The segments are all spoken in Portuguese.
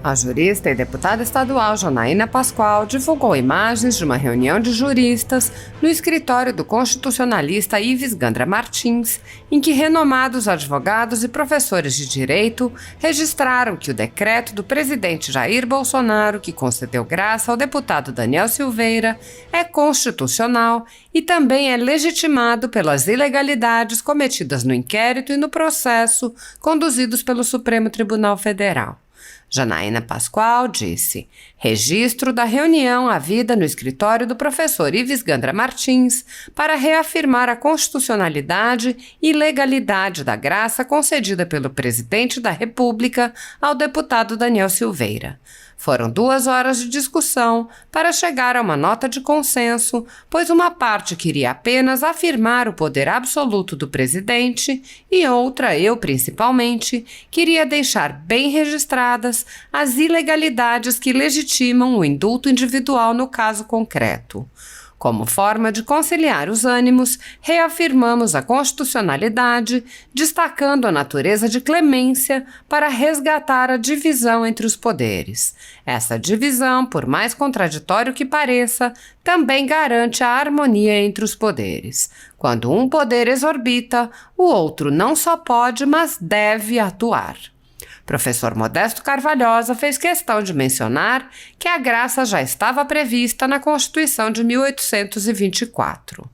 A jurista e deputada estadual Janaína Pascoal divulgou imagens de uma reunião de juristas no escritório do constitucionalista Ives Gandra Martins, em que renomados advogados e professores de direito registraram que o decreto do presidente Jair Bolsonaro, que concedeu graça ao deputado Daniel Silveira, é constitucional e também é legitimado pelas ilegalidades cometidas no inquérito e no processo conduzidos pelo Supremo Tribunal Federal. Janaína Pascoal disse: registro da reunião havida no escritório do professor Ives Gandra Martins para reafirmar a constitucionalidade e legalidade da graça concedida pelo presidente da República ao deputado Daniel Silveira. Foram 2 horas de discussão para chegar a uma nota de consenso, pois uma parte queria apenas afirmar o poder absoluto do presidente e outra, eu principalmente, queria deixar bem registradas as ilegalidades que legitimam o indulto individual no caso concreto. Como forma de conciliar os ânimos, reafirmamos a constitucionalidade, destacando a natureza de clemência para resgatar a divisão entre os poderes. Essa divisão, por mais contraditório que pareça, também garante a harmonia entre os poderes. Quando um poder exorbita, o outro não só pode, mas deve atuar. Professor Modesto Carvalhosa fez questão de mencionar que a graça já estava prevista na Constituição de 1824.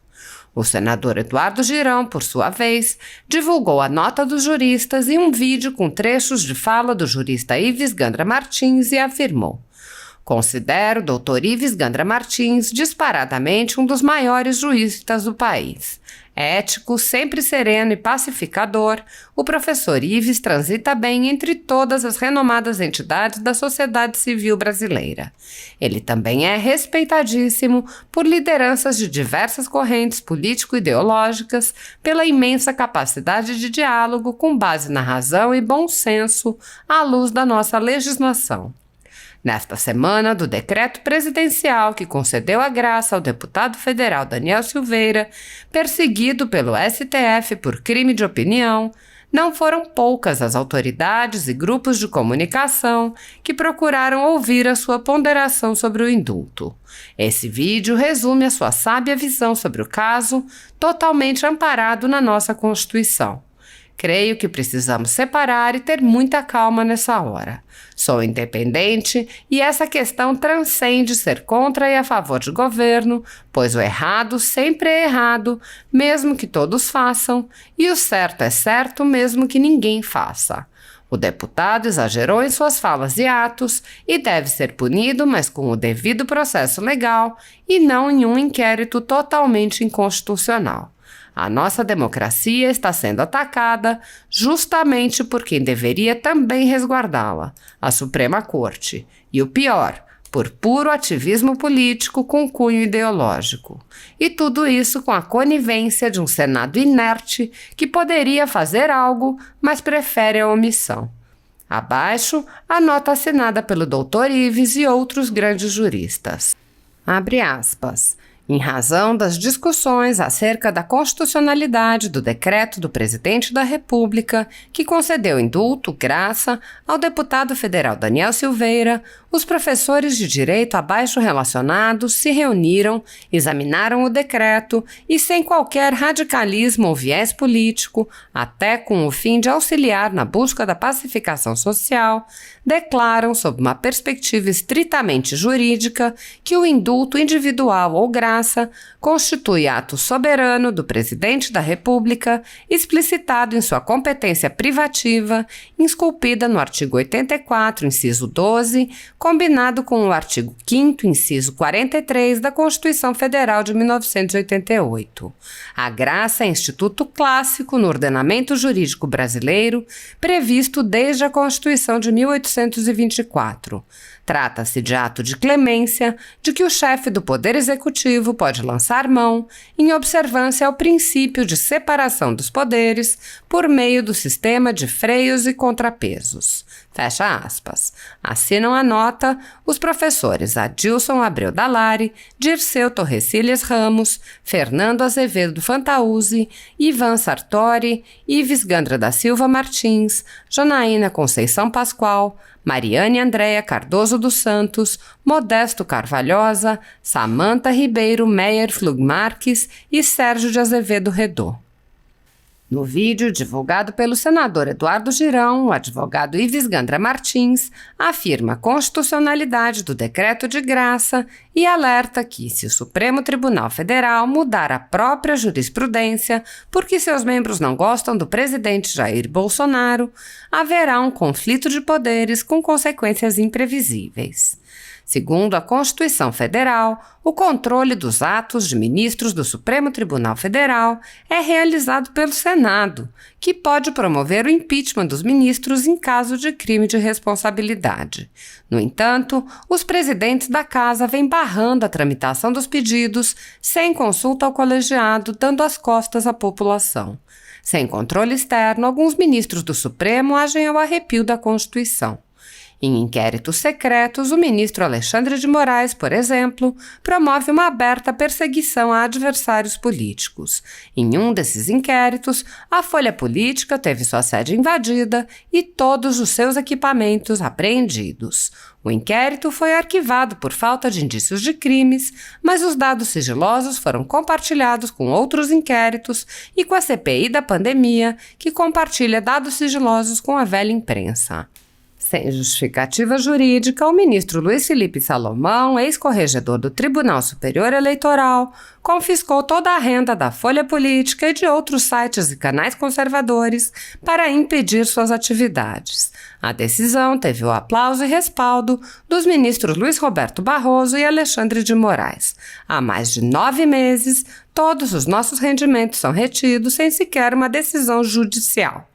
O senador Eduardo Girão, por sua vez, divulgou a nota dos juristas e um vídeo com trechos de fala do jurista Ives Gandra Martins e afirmou: considero o Dr. Ives Gandra Martins disparadamente um dos maiores juristas do país. Ético, sempre sereno e pacificador, o professor Ives transita bem entre todas as renomadas entidades da sociedade civil brasileira. Ele também é respeitadíssimo por lideranças de diversas correntes político-ideológicas, pela imensa capacidade de diálogo com base na razão e bom senso à luz da nossa legislação. Nesta semana do decreto presidencial que concedeu a graça ao deputado federal Daniel Silveira, perseguido pelo STF por crime de opinião, não foram poucas as autoridades e grupos de comunicação que procuraram ouvir a sua ponderação sobre o indulto. Esse vídeo resume a sua sábia visão sobre o caso, totalmente amparado na nossa Constituição. Creio que precisamos separar e ter muita calma nessa hora. Sou independente e essa questão transcende ser contra e a favor de governo, pois o errado sempre é errado, mesmo que todos façam, e o certo é certo, mesmo que ninguém faça. O deputado exagerou em suas falas e atos e deve ser punido, mas com o devido processo legal e não em um inquérito totalmente inconstitucional. A nossa democracia está sendo atacada justamente por quem deveria também resguardá-la, a Suprema Corte. E o pior, por puro ativismo político com cunho ideológico. E tudo isso com a conivência de um Senado inerte que poderia fazer algo, mas prefere a omissão. Abaixo, a nota assinada pelo Dr. Ives e outros grandes juristas. Abre aspas. Em razão das discussões acerca da constitucionalidade do decreto do presidente da República, que concedeu indulto, graça, ao deputado federal Daniel Silveira, os professores de direito abaixo relacionados se reuniram, examinaram o decreto e, sem qualquer radicalismo ou viés político, até com o fim de auxiliar na busca da pacificação social, declaram, sob uma perspectiva estritamente jurídica, que o indulto individual ou graça constitui ato soberano do presidente da República, explicitado em sua competência privativa, esculpida no artigo 84, inciso 12, combinado com o artigo 5º, inciso 43 da Constituição Federal de 1988. A graça é instituto clássico no ordenamento jurídico brasileiro, previsto desde a Constituição de 1824. Trata-se de ato de clemência de que o chefe do Poder Executivo Legislativo pode lançar mão em observância ao princípio de separação dos poderes por meio do sistema de freios e contrapesos. Fecha aspas. Assinam a nota os professores Adilson Abreu Dalari, Dirceu Torrecilhas Ramos, Fernando Azevedo Fantauzzi, Ivan Sartori, Ives Gandra da Silva Martins, Janaína Conceição Pascoal, Mariane Andréa Cardoso dos Santos, Modesto Carvalhosa, Samanta Ribeiro Meyer Flug Marques e Sérgio de Azevedo Redô. No vídeo divulgado pelo senador Eduardo Girão, o advogado Ives Gandra Martins afirma a constitucionalidade do decreto de graça e alerta que, se o Supremo Tribunal Federal mudar a própria jurisprudência porque seus membros não gostam do presidente Jair Bolsonaro, haverá um conflito de poderes com consequências imprevisíveis. Segundo a Constituição Federal, o controle dos atos de ministros do Supremo Tribunal Federal é realizado pelo Senado, que pode promover o impeachment dos ministros em caso de crime de responsabilidade. No entanto, os presidentes da Casa vêm barrando a tramitação dos pedidos sem consulta ao colegiado, dando as costas à população. Sem controle externo, alguns ministros do Supremo agem ao arrepio da Constituição. Em inquéritos secretos, o ministro Alexandre de Moraes, por exemplo, promove uma aberta perseguição a adversários políticos. Em um desses inquéritos, a Folha Política teve sua sede invadida e todos os seus equipamentos apreendidos. O inquérito foi arquivado por falta de indícios de crimes, mas os dados sigilosos foram compartilhados com outros inquéritos e com a CPI da pandemia, que compartilha dados sigilosos com a velha imprensa. Sem justificativa jurídica, o ministro Luiz Felipe Salomão, ex-corregedor do Tribunal Superior Eleitoral, confiscou toda a renda da Folha Política e de outros sites e canais conservadores para impedir suas atividades. A decisão teve o aplauso e respaldo dos ministros Luiz Roberto Barroso e Alexandre de Moraes. Há mais de 9 meses, todos os nossos rendimentos são retidos sem sequer uma decisão judicial.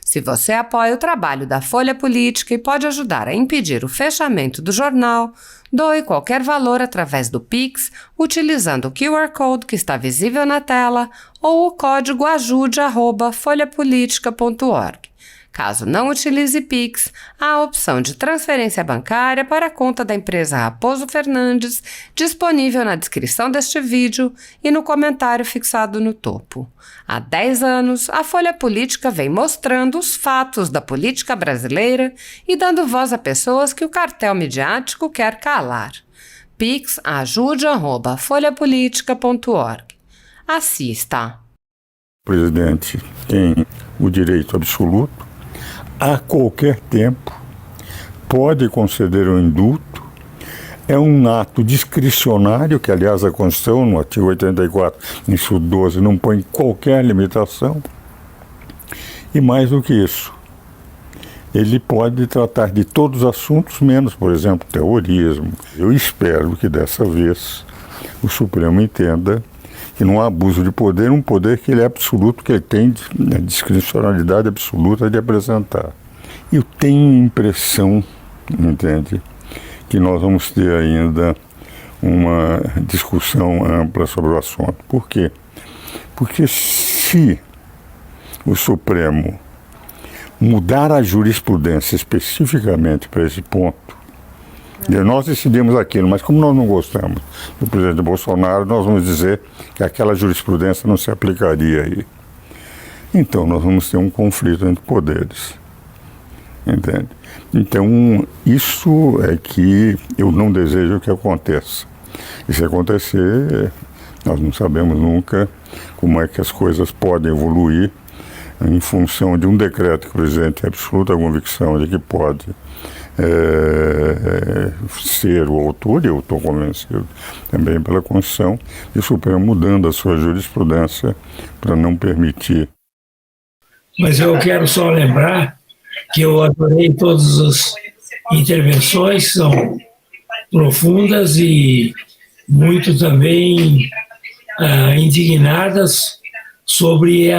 Se você apoia o trabalho da Folha Política e pode ajudar a impedir o fechamento do jornal, doe qualquer valor através do Pix, utilizando o QR Code que está visível na tela ou o código ajude@folhapolitica.org. Caso não utilize Pix, há a opção de transferência bancária para a conta da empresa Raposo Fernandes, disponível na descrição deste vídeo e no comentário fixado no topo. Há 10 anos, a Folha Política vem mostrando os fatos da política brasileira e dando voz a pessoas que o cartel midiático quer calar. Pix ajude@folhapolitica.org. Assista. O presidente tem o direito absoluto, a qualquer tempo, pode conceder um indulto, é um ato discricionário, que aliás a Constituição, no artigo 84, inciso 12, não põe qualquer limitação, e mais do que isso, ele pode tratar de todos os assuntos, menos, por exemplo, terrorismo. Eu espero que dessa vez o Supremo entenda que não há abuso de poder, um poder que ele é absoluto, que ele tem a discricionalidade absoluta de apresentar. Eu tenho impressão, entende, que nós vamos ter ainda uma discussão ampla sobre o assunto. Por quê? Porque se o Supremo mudar a jurisprudência especificamente para esse ponto, nós decidimos aquilo, mas como nós não gostamos do presidente Bolsonaro, nós vamos dizer que aquela jurisprudência não se aplicaria aí. Então nós vamos ter um conflito entre poderes, entende? Então isso é que eu não desejo que aconteça. E se acontecer, nós não sabemos nunca como é que as coisas podem evoluir em função de um decreto que o presidente tem absoluta convicção de que pode ser o autor, e eu estou convencido também pela Constituição, e o Supremo mudando a sua jurisprudência para não permitir. Mas eu quero só lembrar que eu adorei todas as intervenções, são profundas e muito também indignadas sobre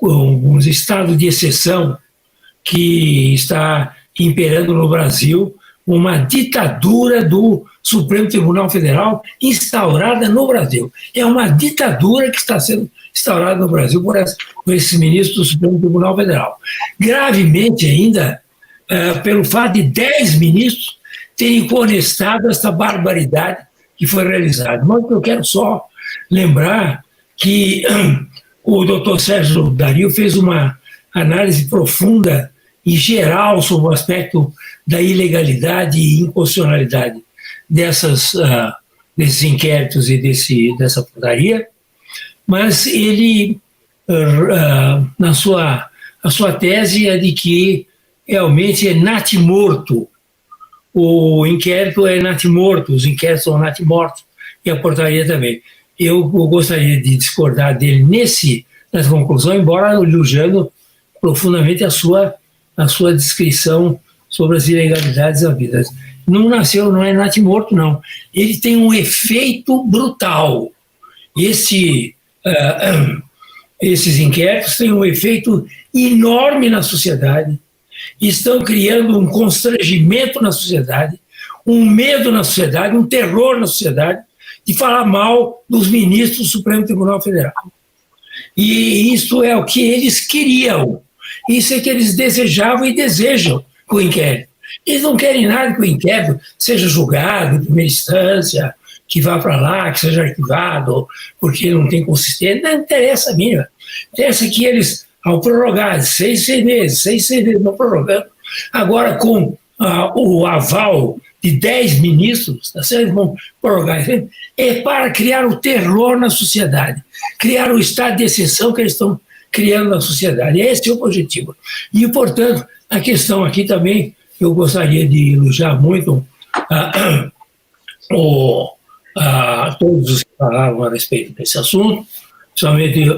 um estado de exceção que está imperando no Brasil, uma ditadura do Supremo Tribunal Federal instaurada no Brasil. É uma ditadura que está sendo instaurada no Brasil por esses ministros do Supremo Tribunal Federal. Gravemente ainda, pelo fato de 10 ministros terem conestado essa barbaridade que foi realizada. Mas eu quero só lembrar que o doutor Sérgio Dario fez uma análise profunda e geral sobre o aspecto da ilegalidade e inconstitucionalidade desses inquéritos e dessa portaria, mas ele, a sua tese é de que realmente é natimorto, o inquérito é natimorto, os inquéritos são natimortos, e a portaria também. Eu gostaria de discordar dele nessa conclusão, embora elogiando profundamente a sua descrição sobre as ilegalidades havidas. Não é natimorto, não. Ele tem um efeito brutal. Esses inquéritos têm um efeito enorme na sociedade, estão criando um constrangimento na sociedade, um medo na sociedade, um terror na sociedade, de falar mal dos ministros do Supremo Tribunal Federal. E isso é o que eles queriam, isso é que eles desejavam e desejam com o inquérito. Eles não querem nada que o inquérito seja julgado em primeira instância, que vá para lá, que seja arquivado, porque não tem consistência. Não interessa a mínima. Interessa que eles, ao prorrogar de 6 meses, não prorrogando, agora com o aval de 10 ministros, tá certo? Eles vão prorrogar, é para criar o terror na sociedade, criar o estado de exceção que eles estão criando na sociedade. Esse é o objetivo. E, portanto, a questão aqui também, eu gostaria de elogiar muito todos os que falaram a respeito desse assunto, principalmente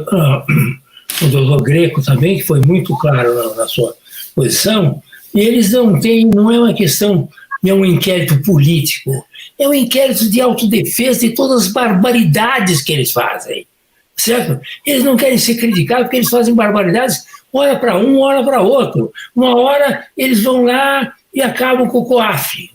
o doutor Greco também, que foi muito claro na sua posição. E eles não é uma questão, não é um inquérito político, é um inquérito de autodefesa de todas as barbaridades que eles fazem, certo? Eles não querem ser criticados porque eles fazem barbaridades, hora para um, hora para outro. Uma hora eles vão lá e acabam com o COAF,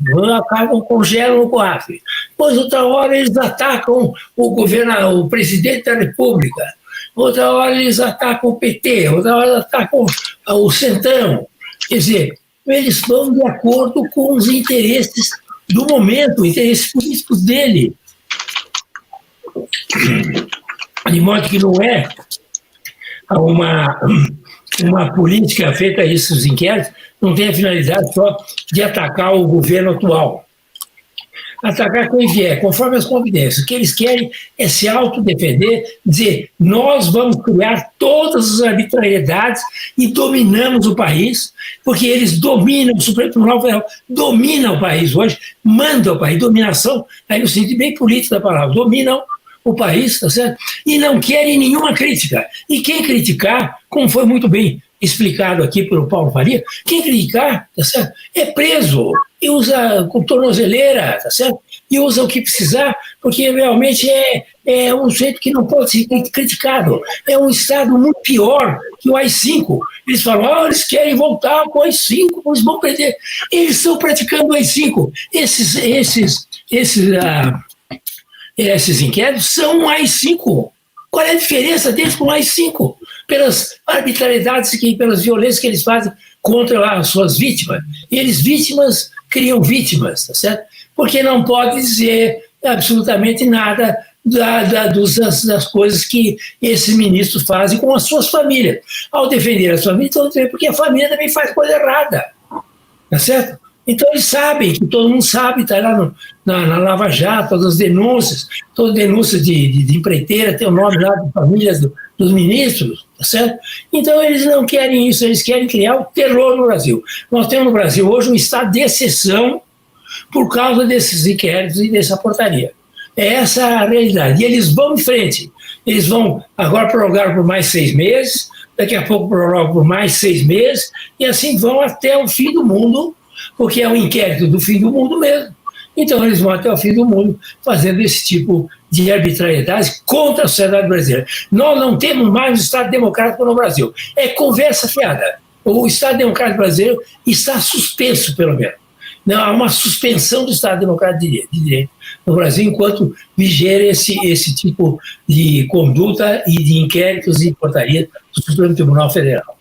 congelam o COAF. Depois, outra hora, eles atacam o presidente da República. Outra hora, eles atacam o PT. Outra hora, eles atacam o Centrão. Quer dizer, eles vão de acordo com os interesses do momento, interesses políticos dele. De modo que não é uma política feita a esses inquéritos, não tem a finalidade só de atacar o governo atual. Atacar quem vier, conforme as providências. O que eles querem é se autodefender, dizer, nós vamos criar todas as arbitrariedades e dominamos o país, porque eles dominam, o Supremo Tribunal Federal domina o país hoje, manda o país, dominação, aí no sentido bem político da palavra, dominam o país, tá certo? E não querem nenhuma crítica. E quem criticar, como foi muito bem explicado aqui pelo Paulo Faria, quem criticar, tá certo? É preso e usa com tornozeleira, tá certo? E usa o que precisar, porque realmente é um jeito que não pode ser criticado. É um Estado muito pior que o AI-5. Eles falam, eles querem voltar com o AI-5, eles vão prender. Eles estão praticando o AI-5. Esses inquéritos são um AI-5. Qual é a diferença deles com o AI-5? Pelas arbitrariedades, pelas violências que eles fazem contra as suas vítimas. E eles, vítimas, criam vítimas, tá certo? Porque não pode dizer absolutamente nada das coisas que esses ministros fazem com as suas famílias. Ao defender as famílias, porque a família também faz coisa errada, tá certo? Então eles sabem, que todo mundo sabe, está lá na Lava Jato, todas as denúncias, toda denúncia de empreiteira tem o nome lá de famílias dos ministros, tá certo? Então eles não querem isso, eles querem criar o terror no Brasil. Nós temos no Brasil hoje um estado de exceção por causa desses inquéritos e dessa portaria. É essa a realidade. E eles vão em frente. Eles vão agora prorrogar por mais 6 meses, daqui a pouco prorrogam por mais 6 meses, e assim vão até o fim do mundo, porque é um inquérito do fim do mundo mesmo. Então eles vão até o fim do mundo fazendo esse tipo de arbitrariedade contra a sociedade brasileira. Nós não temos mais um Estado democrático no Brasil. É conversa fiada. O Estado democrático brasileiro está suspenso, pelo menos. Não, há uma suspensão do Estado Democrático de Direito no Brasil enquanto vigera esse tipo de conduta e de inquéritos e portaria do Supremo Tribunal Federal.